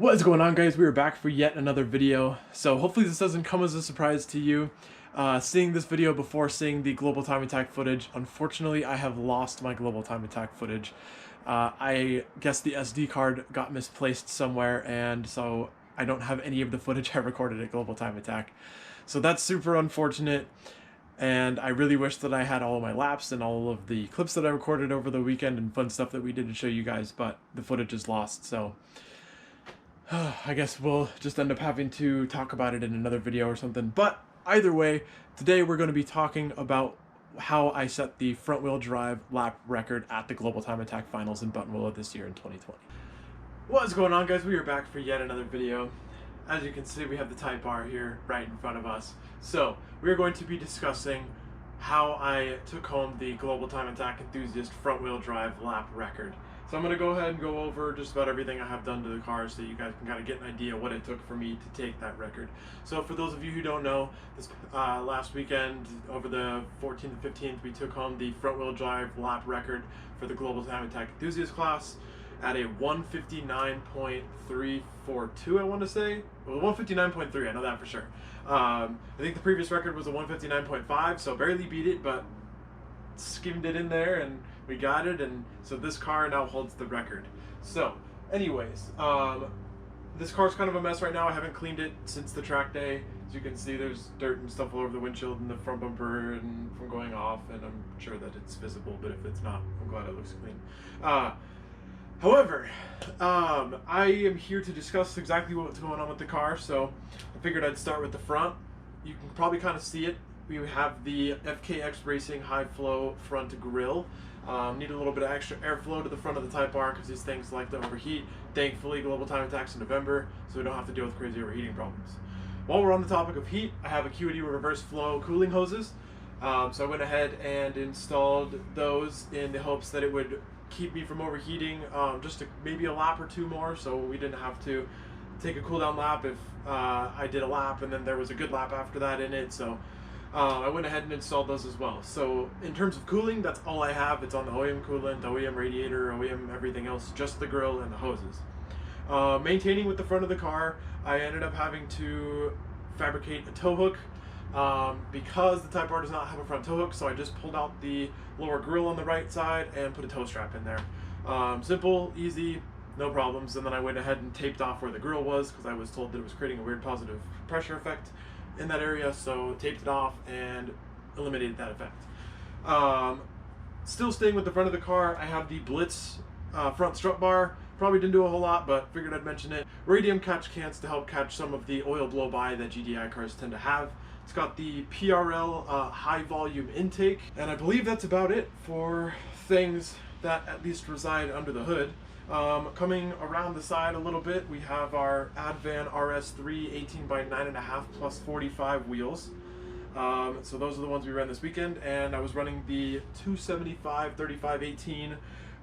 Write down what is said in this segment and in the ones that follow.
What is going on, guys? We are back for yet another video. So hopefully this doesn't come as a surprise to you. Seeing this video before seeing the global time attack footage, unfortunately I have lost my global time attack footage. I guess the SD card got misplaced somewhere, and so I don't have any of the footage I recorded at global time attack. So that's super unfortunate, and I really wish that I had all of my laps and all of the clips that I recorded over the weekend and fun stuff that we did to show you guys, but the footage is lost, so I guess we'll just end up having to talk about it in another video or something. But either way, today we're going to be talking about how I set the front wheel drive lap record at the Global Time Attack Finals in Buttonwillow this year in 2020. What is going on, guys? We are back for yet another video. As you can see, we have the type bar here right in front of us. So we are going to be discussing how I took home the Global Time Attack Enthusiast front wheel drive lap record. So I'm going to go ahead and go over just about everything I have done to the car so you guys can kind of get an idea what it took for me to take that record. So for those of you who don't know, this last weekend, over the 14th and 15th, we took home the front wheel drive lap record for the Global Time Attack Enthusiast class at a 159.342, I want to say. Well, 159.3, I know that for sure. I think the previous record was a 159.5, so barely beat it, but skimmed it in there and we got it, and so this car now holds the record. So anyways, this car's kind of a mess right now. I haven't cleaned it since the track day. As you can see, there's dirt and stuff all over the windshield and the front bumper and from going off, and I'm sure that it's visible, but if it's not, I'm glad it looks clean. However, I am here to discuss exactly what's going on with the car, so I figured I'd start with the front. You can probably kind of see it. We have the FKX Racing High flow front grille. Need a little bit of extra airflow to the front of the type bar because these things like to overheat. Thankfully, Global Time Attack's in November, so we don't have to deal with crazy overheating problems. While we're on the topic of heat, I have Acuity reverse flow cooling hoses. So I went ahead and installed those in the hopes that it would keep me from overheating just maybe a lap or two more, so we didn't have to take a cool down lap if I did a lap and then there was a good lap after that in it. So I went ahead and installed those as well. So in terms of cooling, that's all I have. It's on the OEM coolant, the OEM radiator, OEM everything else, just the grill and the hoses. Maintaining with the front of the car, I ended up having to fabricate a tow hook because the type bar does not have a front tow hook, so I just pulled out the lower grill on the right side and put a tow strap in there. Simple, easy, no problems. And then I went ahead and taped off where the grill was because I was told that it was creating a weird positive pressure effect in that area, so taped it off and eliminated that effect. Still staying with the front of the car, I have the Blitz Front Strut Bar. Probably didn't do a whole lot, but figured I'd mention it. Radium catch cans to help catch some of the oil blow-by that GDI cars tend to have. It's got the PRL high volume intake, and I believe that's about it for things that at least reside under the hood. Coming around the side a little bit, we have our Advan RSiii 18x9.5 plus 45 wheels. So those are the ones we ran this weekend, and I was running the 275/35/18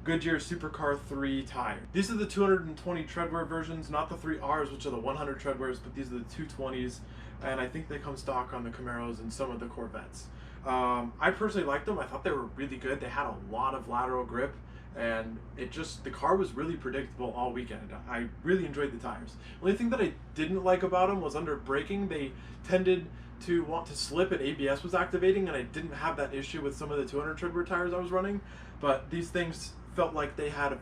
Goodyear Supercar 3 tire. These are the 220 treadwear versions, not the 3Rs, which are the 100 treadwears, but these are the 220s, and I think they come stock on the Camaros and some of the Corvettes. I personally liked them. I thought they were really good. They had a lot of lateral grip, and the car was really predictable all weekend. I really enjoyed the tires. The only thing that I didn't like about them was under braking, they tended to want to slip and ABS was activating, and I didn't have that issue with some of the 200 treadwear tires I was running, but these things felt like they had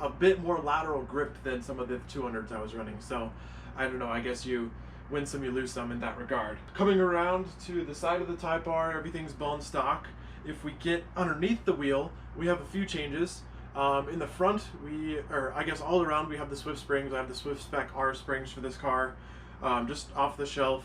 a bit more lateral grip than some of the 200s I was running. So I don't know, I guess you win some, you lose some in that regard. Coming around to the side of the type bar, everything's bone stock. If we get underneath the wheel, we have a few changes. In the front, I guess all around, we have the Swift springs. I have the Swift Spec R springs for this car, just off the shelf.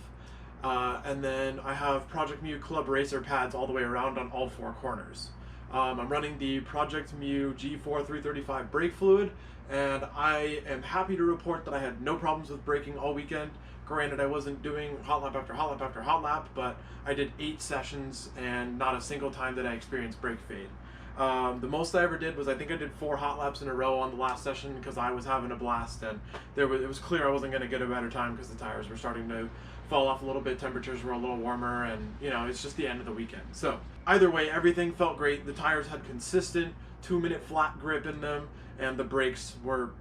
And then I have Project Mu Club Racer pads all the way around on all four corners. I'm running the Project Mu G4 335 brake fluid, and I am happy to report that I had no problems with braking all weekend. Granted, I wasn't doing hot lap after hot lap after hot lap, but I did 8 sessions and not a single time did I experience brake fade. The most I ever did was, I think I did 4 hot laps in a row on the last session because I was having a blast, and it was clear I wasn't going to get a better time because the tires were starting to fall off a little bit, temperatures were a little warmer, and you know, it's just the end of the weekend. So either way, everything felt great. The tires had consistent 2-minute flat grip in them, and the brakes were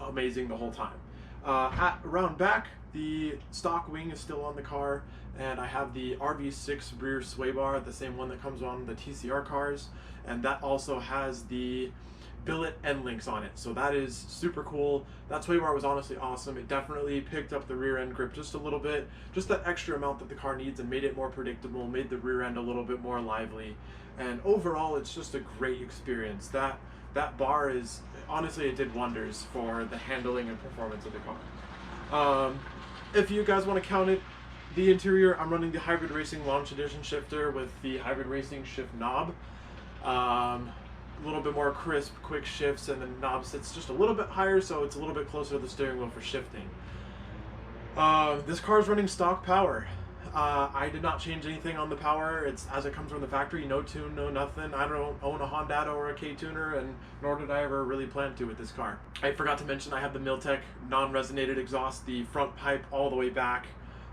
amazing the whole time. Around back, the stock wing is still on the car, and I have the RV6 Rear sway bar, the same one that comes on the TCR cars, and that also has the billet end links on it, so that is super cool. That sway bar was honestly awesome. It definitely picked up the rear end grip just a little bit, just that extra amount that the car needs, and made it more predictable, made the rear end a little bit more lively, and overall it's just a great experience. That bar is, honestly, it did wonders for the handling and performance of the car. If you guys want to count it, the interior, I'm running the Hybrid Racing Launch Edition shifter with the Hybrid Racing shift knob. A little bit more crisp, quick shifts, and the knob sits just a little bit higher, so it's a little bit closer to the steering wheel for shifting. This car is running stock power. I did not change anything on the power. It's as it comes from the factory, no tune, no nothing. I don't own a Honda or a K-tuner, and nor did I ever really plan to with this car. I forgot to mention I have the Milltek non-resonated exhaust, the front pipe all the way back.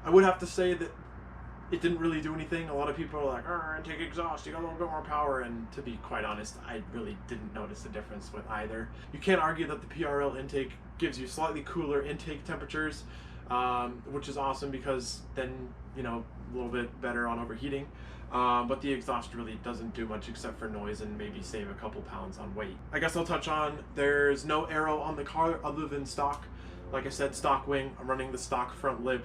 I would have to say that it didn't really do anything. A lot of people are like, intake exhaust, you got a little bit more power, and to be quite honest, I really didn't notice the difference with either. You can't argue that the PRL intake gives you slightly cooler intake temperatures, which is awesome because then, you know, a little bit better on overheating. But the exhaust really doesn't do much except for noise and maybe save a couple pounds on weight. I guess I'll touch on, there's no aero on the car other than stock. Like I said, stock wing. I'm running the stock front lip.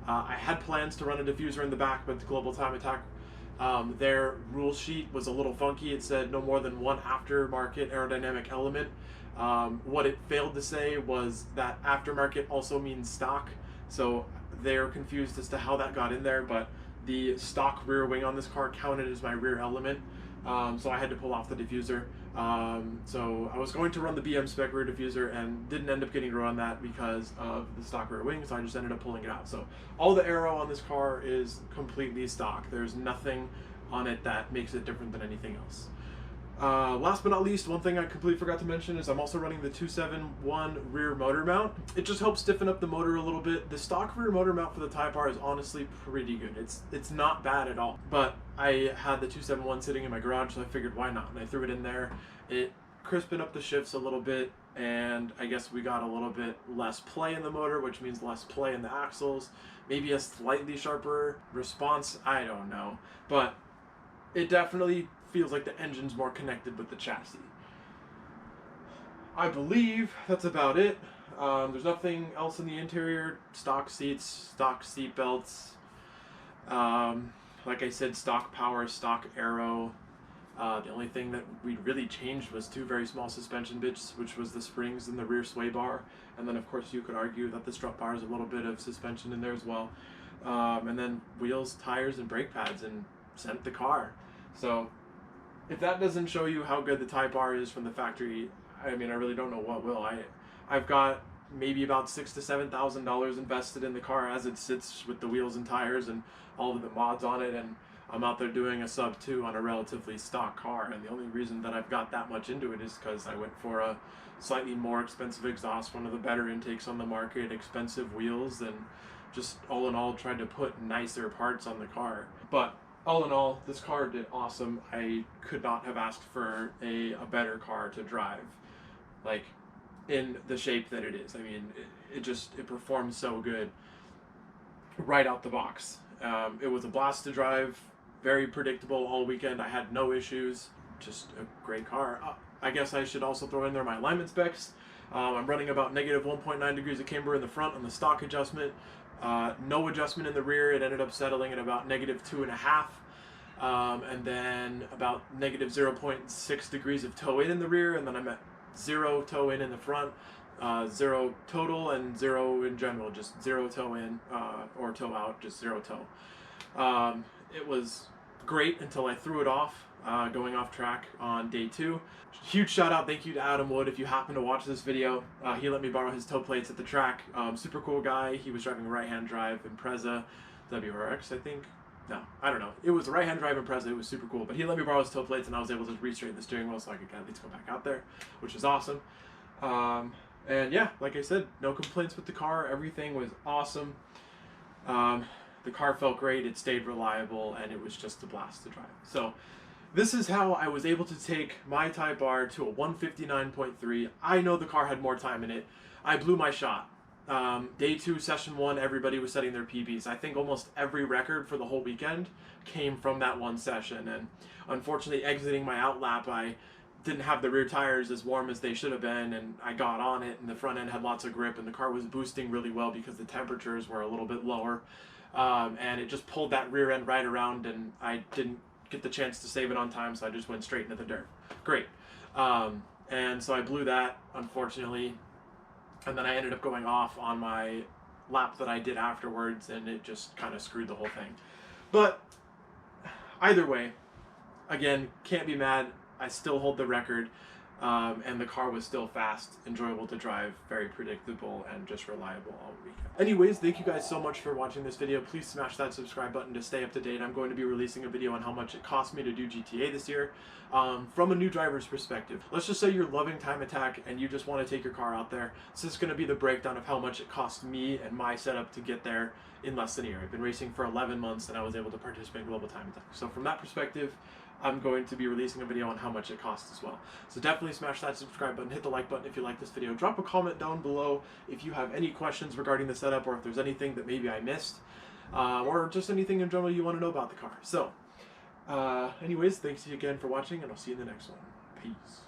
I had plans to run a diffuser in the back, but the Global Time Attack, their rule sheet was a little funky. It said no more than one aftermarket aerodynamic element. What it failed to say was that aftermarket also means stock, so they're confused as to how that got in there, but the stock rear wing on this car counted as my rear element, so I had to pull off the diffuser. So I was going to run the BM spec rear diffuser and didn't end up getting to run that because of the stock rear wing, so I just ended up pulling it out. So all the aero on this car is completely stock. There's nothing on it that makes it different than anything else. Last but not least, one thing I completely forgot to mention is I'm also running the 271 rear motor mount. It just helps stiffen up the motor a little bit. The stock rear motor mount for the Type R is honestly pretty good. It's not bad at all. But I had the 271 sitting in my garage, so I figured why not, and I threw it in there. It crisped up the shifts a little bit, and I guess we got a little bit less play in the motor, which means less play in the axles, maybe a slightly sharper response, I don't know. But it definitely feels like the engine's more connected with the chassis. I believe that's about it. There's nothing else in the interior. Stock seats, stock seat belts. Like I said, stock power, stock aero. The only thing that we really changed was two very small suspension bits, which was the springs and the rear sway bar. And then of course you could argue that the strut bar is a little bit of suspension in there as well. And then wheels, tires, and brake pads, and sent the car. So if that doesn't show you how good the Type R is from the factory, I mean, I really don't know what will. I've got maybe about $6,000 to $7,000 invested in the car as it sits with the wheels and tires and all of the mods on it, and I'm out there doing a sub 2 on a relatively stock car, and the only reason that I've got that much into it is because I went for a slightly more expensive exhaust, one of the better intakes on the market, expensive wheels, and just all in all tried to put nicer parts on the car. But all in all, this car did awesome. I could not have asked for a better car to drive, like in the shape that it is. I mean, it performed so good right out the box. It was a blast to drive, very predictable all weekend. I had no issues, just a great car. I guess I should also throw in there my alignment specs. I'm running about negative 1.9 degrees of camber in the front on the stock adjustment. No adjustment in the rear. It ended up settling at about negative 2.5, and then about negative 0.6 degrees of toe in the rear, and then I'm at 0 toe in the front, 0 total, and 0 in general, just 0 toe in or toe out, just 0 toe. It was great until I threw it off, going off track on day 2. Huge shout out, thank you to Adam Wood if you happen to watch this video. He let me borrow his toe plates at the track. Super cool guy. He was driving a right-hand drive Impreza WRX, I think. No, I don't know. It was a right-hand drive Impreza. It was super cool. But he let me borrow his toe plates, and I was able to re-straighten the steering wheel so I could at least go back out there, which is awesome. And yeah, like I said, no complaints with the car. Everything was awesome. The car felt great. It stayed reliable, and it was just a blast to drive. So This is how I was able to take my Type R to a 159.3. I know the car had more time in it. I blew my shot. Day 2, session 1, everybody was setting their PBs. I think almost every record for the whole weekend came from that one session. And unfortunately, exiting my outlap, I didn't have the rear tires as warm as they should have been, and I got on it, and the front end had lots of grip, and the car was boosting really well because the temperatures were a little bit lower. And it just pulled that rear end right around, and I didn't get the chance to save it on time, so I just went straight into the dirt. Great. And so I blew that, unfortunately, and then I ended up going off on my lap that I did afterwards, and it just kind of screwed the whole thing. But either way, again, can't be mad. I still hold the record, and the car was still fast, enjoyable to drive, very predictable, and just reliable all weekend. Anyways, thank you guys so much for watching this video. Please smash that subscribe button to stay up to date. I'm going to be releasing a video on how much it cost me to do GTA this year, from a new driver's perspective. Let's just say you're loving Time Attack and you just want to take your car out there. This is going to be the breakdown of how much it cost me and my setup to get there in less than a year. I've been racing for 11 months and I was able to participate in Global Time Attack. So from that perspective, I'm going to be releasing a video on how much it costs as well. So definitely smash that subscribe button, hit the like button if you like this video. Drop a comment down below if you have any questions regarding the setup, or if there's anything that maybe I missed, or just anything in general you want to know about the car. So anyways, thanks again for watching, and I'll see you in the next one. Peace.